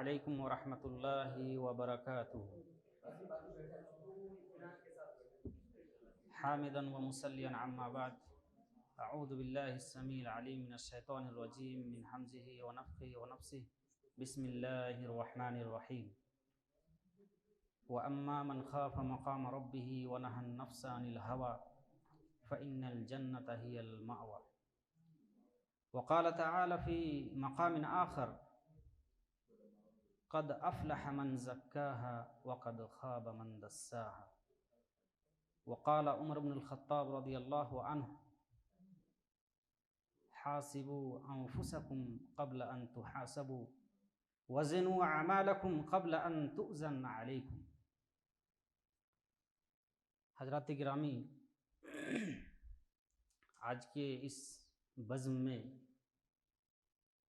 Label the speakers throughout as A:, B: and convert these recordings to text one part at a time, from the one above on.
A: अलैकुम वरहमतुल्लाहि वबरकातुहू। हामिदन व मुसल्लियन अम्मा बाद। अऊज़ु बिल्लाहि अस्समीइल अलीम मिनश शैतानिर रजीम मिन हमज़िहि व नफ़्ख़िहि व नफ़्सिहि। बिस्मिल्लाहिर रहमानिर रहीम। व अम्मा मन ख़ाफ़ मक़ाम रब्बिही व नहन नफ़्स अनिल हवा फ़इन्नल जन्नता हियल मअवा। व क़ाल तआला फ़ी मक़ामिन आख़र क़द अफ़लह मन ज़क्काहा व क़द ख़ाब मन दस्साहा। व क़ाल उमर इब्नुल ख़त्ताब रज़ियल्लाहु अन्हु हासिबू अन्फुसकुम क़ब्ल अन तुहासबू वज़िनू अमालकुम क़ब्ल अन तुज़न अलैकुम। हज़रात गिरामी, आज के इस बज़्म में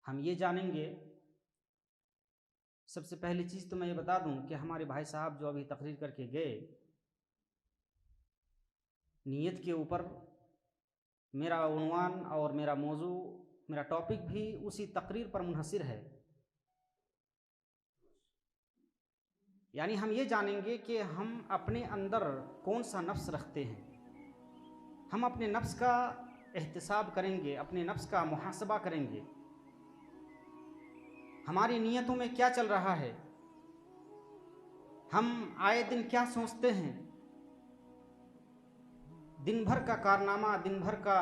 A: हम ये जानेंगे, सबसे पहली चीज़ तो मैं ये बता दूं कि हमारे भाई साहब जो अभी तकरीर करके गए, नीयत के ऊपर मेरा उन्वान और मेरा मौजू, मेरा टॉपिक भी उसी तकरीर पर मुनहसिर है। यानी हम ये जानेंगे कि हम अपने अंदर कौन सा नफ्स रखते हैं। हम अपने नफ्स का एहतिसाब करेंगे, अपने नफ्स का मुहासबा करेंगे। हमारी नीयतों में क्या चल रहा है, हम आए दिन क्या सोचते हैं, दिन भर का कारनामा, दिन भर का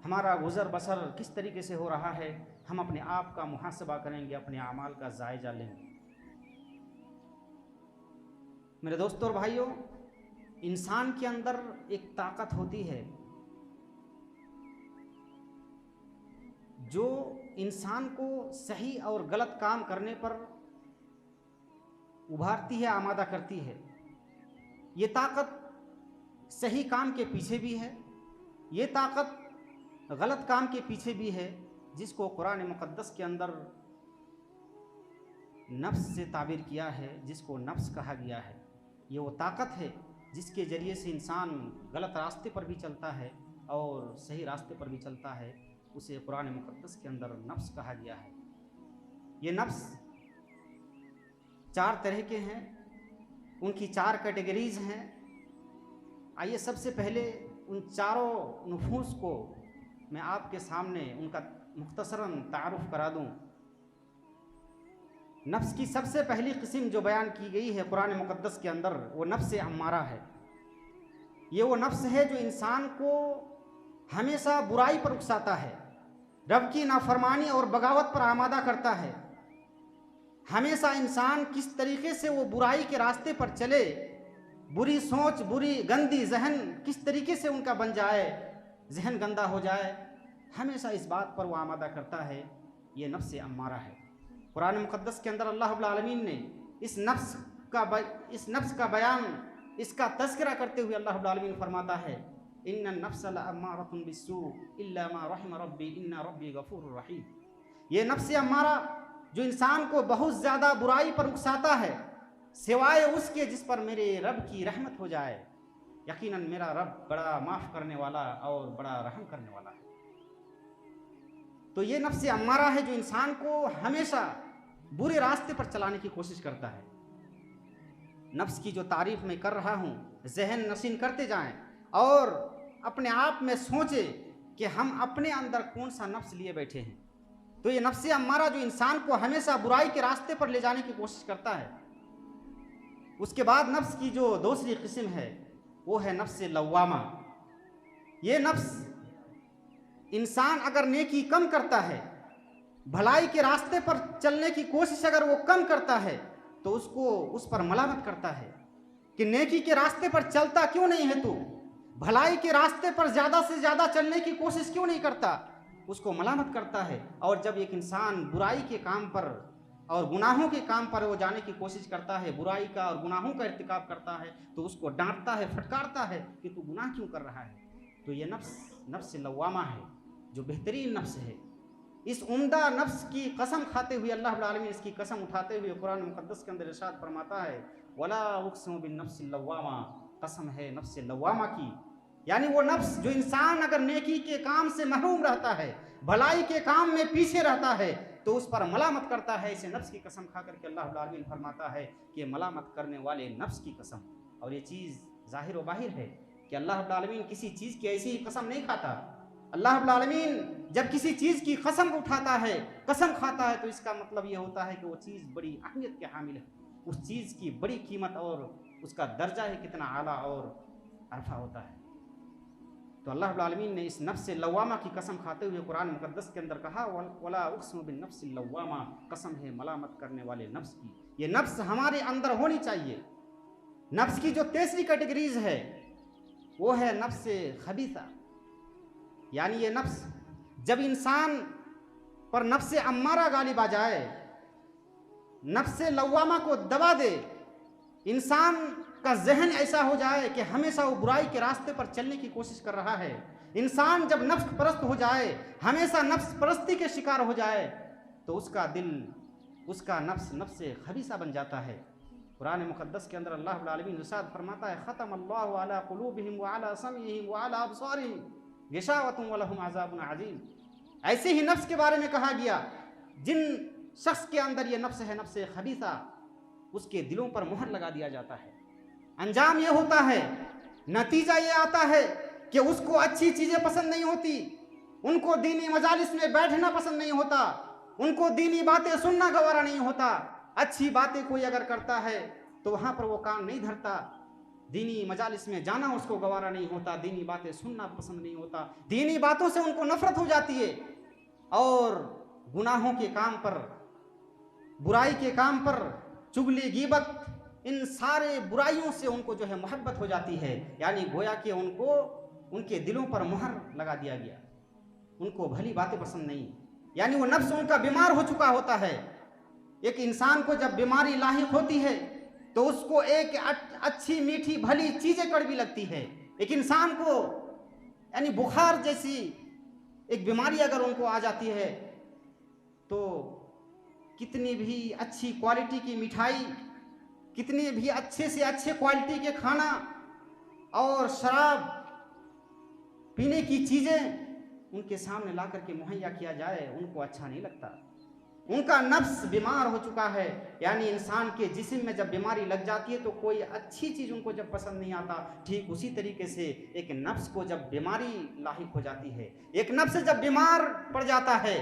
A: हमारा गुज़र बसर किस तरीके से हो रहा है। हम अपने आप का मुहासबा करेंगे, अपने आमाल का जायजा लेंगे। मेरे दोस्तों और भाइयों, इंसान के अंदर एक ताकत होती है जो इंसान को सही और गलत काम करने पर उभारती है, आमादा करती है। ये ताकत सही काम के पीछे भी है, ये ताकत गलत काम के पीछे भी है, जिसको कुरान मुक़द्दस के अंदर नफ्स से ताबीर किया है, जिसको नफ्स कहा गया है। ये वो ताकत है जिसके ज़रिए से इंसान गलत रास्ते पर भी चलता है और सही रास्ते पर भी चलता है। उसे कुरान मुक़द्दस के अंदर नफ्स कहा गया है। ये नफ्स 4 तरह के हैं, उनकी 4 कैटेगरीज़ हैं। आइए सबसे पहले उन चारों नुफूस को मैं आपके सामने उनका मुख्तसरन तारुफ करा दूं। नफ्स की सबसे पहली किस्म जो बयान की गई है कुरान मुक़द्दस के अंदर, वो नफ्स अम्मारा है। ये वो नफ्स है जो इंसान को हमेशा बुराई पर उकसाता है, रब की नाफरमानी और बगावत पर आमादा करता है। हमेशा इंसान किस तरीके से वो बुराई के रास्ते पर चले, बुरी सोच, बुरी गंदी जहन किस तरीके से उनका बन जाए, जहन गंदा हो जाए, हमेशा इस बात पर वो आमादा करता है। ये नफ्स अम्मारा है। कुरान मुक़द्दस के अंदर अल्लाह रब्बुल आलमीन ने इस नफ्स का बयान, इसका तज़किरा करते हुए अल्लाह रब्बुल आलमीन फरमाता है, इन्नन नफ्स लअम्मारतुन बिस्सू इल्ला मा रहिम रब्बी इन्ना रब्बी गफूरुर रहीम। ये नफ्स अम्मारा जो इंसान को बहुत ज़्यादा बुराई पर उकसाता है, सिवाय उसके जिस पर मेरे रब की रहमत हो जाए। यकीनन मेरा रब बड़ा माफ़ करने वाला और बड़ा रहम करने वाला है। तो ये नफ्स अम्मारा है जो इंसान को हमेशा बुरे रास्ते पर चलाने की कोशिश करता है। नफ्स की जो तारीफ़ मैं कर रहा हूँ, जहन नशीन करते जाएं और अपने आप में सोचें कि हम अपने अंदर कौन सा नफ्स लिए बैठे हैं। तो ये नफ्स अम्मारा जो इंसान को हमेशा बुराई के रास्ते पर ले जाने की कोशिश करता है। उसके बाद नफ्स की जो दूसरी किस्म है वो है नफ्स लव्वामा। ये नफ्स इंसान अगर नेकी कम करता है, भलाई के रास्ते पर चलने की कोशिश अगर वो कम करता है, तो उसको उस पर मलामत करता है कि नेकी के रास्ते पर चलता क्यों नहीं है तू, भलाई के रास्ते पर ज़्यादा से ज़्यादा चलने की कोशिश क्यों नहीं करता, उसको मलामत करता है। और जब एक इंसान बुराई के काम पर और गुनाहों के काम पर वो जाने की कोशिश करता है, बुराई का और गुनाहों का इर्तिकाब करता है, तो उसको डांटता है, फटकारता है कि तू गुनाह क्यों कर रहा है। तो ये नफ्स लव्वामा है जो बेहतरीन नफ्स है। इस उम्दा नफ्स की कसम खाते हुए अल्लाह रब्बुल आलमीन इसकी कसम उठाते हुए कुरान मुक़द्दस के अंदर इरशाद फरमाता है, वला उक़सिमु बिन्नफ्सिल लव्वामा, कसम है नफ्स लव्वामा की। यानी वो नफ्स जो इंसान अगर नेकी के काम से महरूम रहता है, भलाई के काम में पीछे रहता है, तो उस पर मलामत करता है। इसे नफ्स की कसम खा करके अल्लाह रब्बुल आलमीन फरमाता है कि मलामत करने वाले नफ्स की कसम। और ये चीज़ ज़ाहिर व बाहिर है कि अल्लाह रब्बुल आलमीन किसी चीज़ की ऐसी ही कसम नहीं खाता। अल्लाह रब्बुल आलमीन जब किसी चीज़ की कसम उठाता है, कसम खाता है, तो इसका मतलब ये होता है कि वो चीज़ बड़ी अहमियत के हामिल है, उस चीज़ की बड़ी कीमत और उसका दर्जा है कितना आला और अरफा होता है। तो अल्लाह रब्बुल आलमीन ने इस नफ्स लव्वामा की कसम खाते हुए कुरान मुकद्दस के अंदर कहा, वला उक़्सिमु बिन नफ्सिल लव्वामा, कसम है मलामत करने वाले नफ्स की। ये नफ्स हमारे अंदर होनी चाहिए। नफ्स की जो तीसरी कैटेगरीज है वो है नफ्स खबीसा, यानी ये नफ्स जब इंसान पर नफ्स अम्मारा गालिब आ जाए, नफ्स लव्वामा को दबा दे, इंसान का जहन ऐसा हो जाए कि हमेशा वो बुराई के रास्ते पर चलने की कोशिश कर रहा है। इंसान जब नफ्स परस्त हो जाए, हमेशा नफ्स परस्ती के शिकार हो जाए, तो उसका दिल, उसका नफ्स खबीसा बन जाता है। कुरान मुकद्दस के अंदर अल्लाह रब्बुल आलमीन इरशाद फरमाता है, ख़तमल्लाहु अला क़ुलूबिहिम व अला समइहिम व अला अबसारिहिम गिशावतुन व लहुम अज़ाबुन अज़ीम। ऐसे ही नफ्स के बारे में कहा गया, जिन शख्स के अंदर ये नफ्स है, नफ्स खबीसा, उसके दिलों पर मुहर लगा दिया जाता है। अंजाम ये होता है, नतीजा ये आता है कि उसको अच्छी चीज़ें पसंद नहीं होती, उनको दीनी मजालिस में बैठना पसंद नहीं होता, उनको दीनी बातें सुनना गवारा नहीं होता। अच्छी बातें कोई अगर करता है तो वहाँ पर वो कान नहीं धरता, दीनी मजालिस में जाना उसको गवारा नहीं होता, दीनी बातें सुनना पसंद नहीं होता, दीनी बातों से उनको नफरत हो जाती है, और गुनाहों के काम पर, बुराई के काम पर, चुगली गीबत, इन सारे बुराइयों से उनको जो है मोहब्बत हो जाती है। यानी गोया कि उनको उनके दिलों पर मुहर लगा दिया गया, उनको भली बातें पसंद नहीं, यानी वो नफ्स उनका बीमार हो चुका होता है। एक इंसान को जब बीमारी लाहिक होती है तो उसको एक अच्छी मीठी भली चीज़ें कड़वी लगती है। एक इंसान को यानी बुखार जैसी एक बीमारी अगर उनको आ जाती है तो कितनी भी अच्छी क्वालिटी की मिठाई, कितनी भी अच्छे से अच्छे क्वालिटी के खाना और शराब पीने की चीज़ें उनके सामने ला करके मुहैया किया जाए, उनको अच्छा नहीं लगता। उनका नफ्स बीमार हो चुका है। यानी इंसान के जिस्म में जब बीमारी लग जाती है तो कोई अच्छी चीज़ उनको जब पसंद नहीं आता, ठीक उसी तरीके से एक नफ्स को जब बीमारी लाहिक हो जाती है, एक नफ्स जब बीमार पड़ जाता है,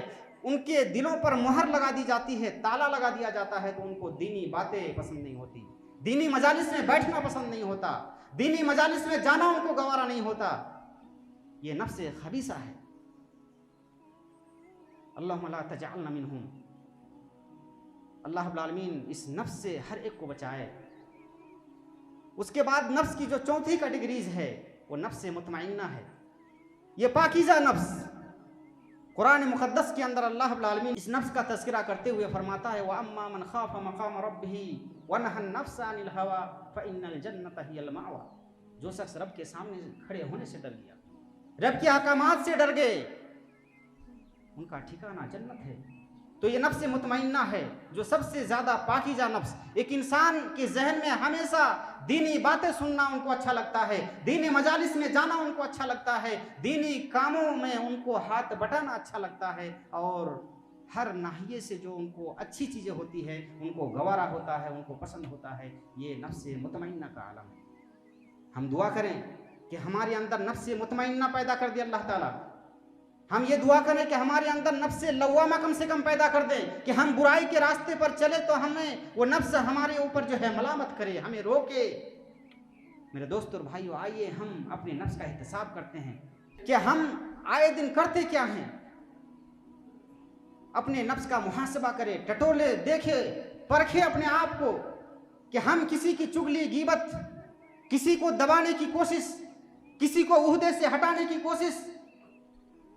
A: उनके दिलों पर मुहर लगा दी जाती है, ताला लगा दिया जाता है, तो उनको दीनी बातें पसंद नहीं होती, दीनी मजालिस में बैठना पसंद नहीं होता, दीनी मजालिस में जाना उनको गवारा नहीं होता। ये नफ्स खबीसा है। अल्लाहुम्मा ला तजअलना मिनहुम। अल्लाह रब्बुल आलमीन इस नफ्स से हर एक को बचाए। उसके बाद नफ्स की जो चौथी कैटेगरीज है वो नफ्स मुतमइन्ना है। ये पाकीज़ा नफ्स, कुरान मुक़द्दस के अंदर अल्लाह रब्बुल आलमीन इस नफ्स का तज़किरा करते हुए फरमाता है, व अम्मा मन खाफ़ मक़ाम रब्बिही व नहन नफ्स अनिल हवा फ़इन्नल जन्नत हियल मअवा। जो शख्स रब के सामने खड़े होने से डर गया, रब के अहकामात से डर गए, उनका ठिकाना जन्नत है। तो ये नफ्स मुतमइन्ना है, जो सबसे ज़्यादा पाकीज़ा नफ्स। एक इंसान के जहन में हमेशा दीनी बातें सुनना उनको अच्छा लगता है, दीनी मजालिस में जाना उनको अच्छा लगता है, दीनी कामों में उनको हाथ बटाना अच्छा लगता है, और हर नाहिए से जो उनको अच्छी चीज़ें होती है उनको गवारा होता है, उनको पसंद होता है। ये नफ्स मुतमइन्ना का आलम है। हम दुआ करें कि हमारे अंदर नफ्स मुतमइन्ना पैदा कर दे अल्लाह ताला। हम ये दुआ करें कि हमारे अंदर नफ्स लव्वामा कम से कम पैदा कर दें, कि हम बुराई के रास्ते पर चले तो हमें वो नफ्स हमारे ऊपर जो है मलामत करे, हमें रोके। मेरे दोस्तों और भाइयों, आइए हम अपने नफ्स का एहतिसाब करते हैं कि हम आए दिन करते क्या हैं। अपने नफ्स का मुहासबा करें, टटोले, देखे, परखे अपने आप को कि हम किसी की चुगली गीबत, किसी को दबाने की कोशिश, किसी को उहदे से हटाने की कोशिश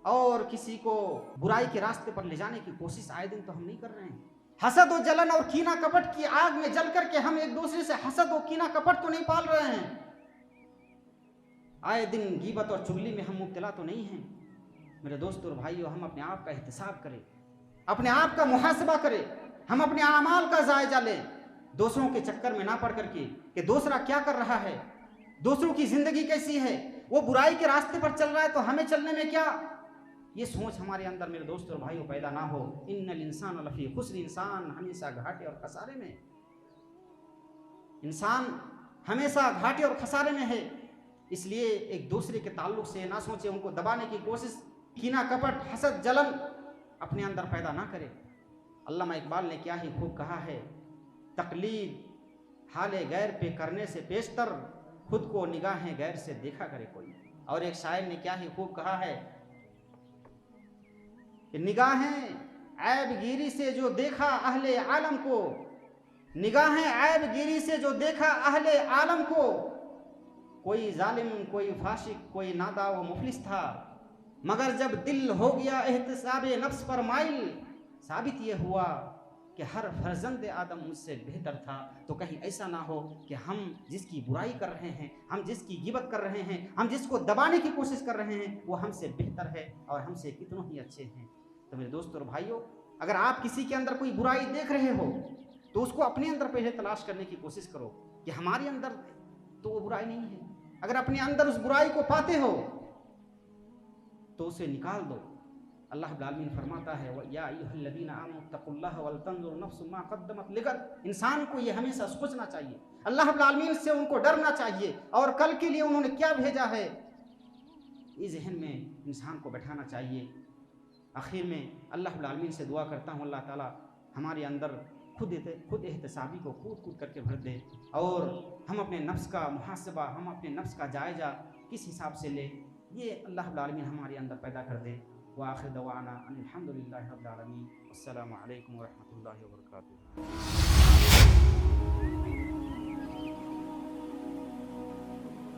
A: और किसी को बुराई के रास्ते पर ले जाने की कोशिश आए दिन तो हम नहीं कर रहे हैं। हसद और जलन और कीना कपट की आग में जल करके हम एक दूसरे से हसद और कीना कपट तो नहीं पाल रहे हैं। आए दिन गीबत और चुगली में हम मुब्तला तो नहीं हैं। मेरे दोस्तों और भाइयों, हम अपने आप का एहतिसाब करें, अपने आप का मुहासबा करें, हम अपने आमाल का जायजा लें, दूसरों के चक्कर में ना पड़ करके कि दूसरा क्या कर रहा है, दूसरों की जिंदगी कैसी है, वो बुराई के रास्ते पर चल रहा है तो हमें चलने में क्या ये सोच हमारे अंदर मेरे दोस्तों और भाइयों पैदा ना हो। इन्नल इंसान लफी खुस्र, इंसान हमेशा घाटे और खसारे में, इंसान हमेशा घाटे और खसारे में है। इसलिए एक दूसरे के ताल्लुक से ना सोचे, उनको दबाने की कोशिश, कीना कपट हसद जलन अपने अंदर पैदा ना करे। अल्लामा इकबाल ने क्या ही खूब कहा है, तकलीद हाले गैर पे करने से पेशतर, खुद को निगाहें गैर से देखा करे कोई। और एक शायर ने क्या ही खूब कहा है कि निगाहें ऐबगिरी से जो देखा अहले आलम को, निगाहें ऐबगिरी से जो देखा अहले आलम को, कोई जालिम कोई फाशिक कोई नादा व मुफलिस था, मगर जब दिल हो गया एहतिसाबे नफ्स पर माइल, साबित ये हुआ कि हर फर्जंद आदम मुझसे बेहतर था। तो कहीं ऐसा ना हो कि हम जिसकी बुराई कर रहे हैं, हम जिसकी गिबत कर रहे हैं, हम जिसको दबाने की कोशिश कर रहे हैं, वो हमसे बेहतर है और हमसे कितनों ही अच्छे हैं। तो मेरे दोस्तों और भाइयों, अगर आप किसी के अंदर कोई बुराई देख रहे हो तो उसको अपने अंदर पहले तलाश करने की कोशिश करो कि हमारे अंदर तो वो बुराई नहीं है। अगर अपने अंदर उस बुराई को पाते हो तो उसे निकाल दो। अल्लाह रब्बुल आलमीन फरमाता है, या अय्युहल्लज़ीना आमनु तक़ुल्लाह वल तंजुर नफ्सुम मा क़द्दमत लिग़द। इंसान को ये हमेशा सोचना चाहिए, अल्लाह रब्बुल आलमीन से उनको डरना चाहिए और कल के लिए उन्होंने क्या भेजा है ये ज़हन में इंसान को बैठाना चाहिए। आखिर में अल्लाह रब्बुल आलमीन से दुआ करता हूँ, अल्लाह ताला हमारे अंदर खुद एहतसाबी को कूद करके भर दे और हम अपने नफ्स का मुहासबा, हम अपने नफ्स का जायज़ा किस हिसाब से ले, ये अल्लाह रब्बुल आलमीन हमारे अंदर पैदा कर दे। व आखिर दवाना अनिल हम्दुलिल्लाहि रब्बिल आलमीन। अस्सलामु अलैकुम व रहमतुल्लाहि व बरकातुहू।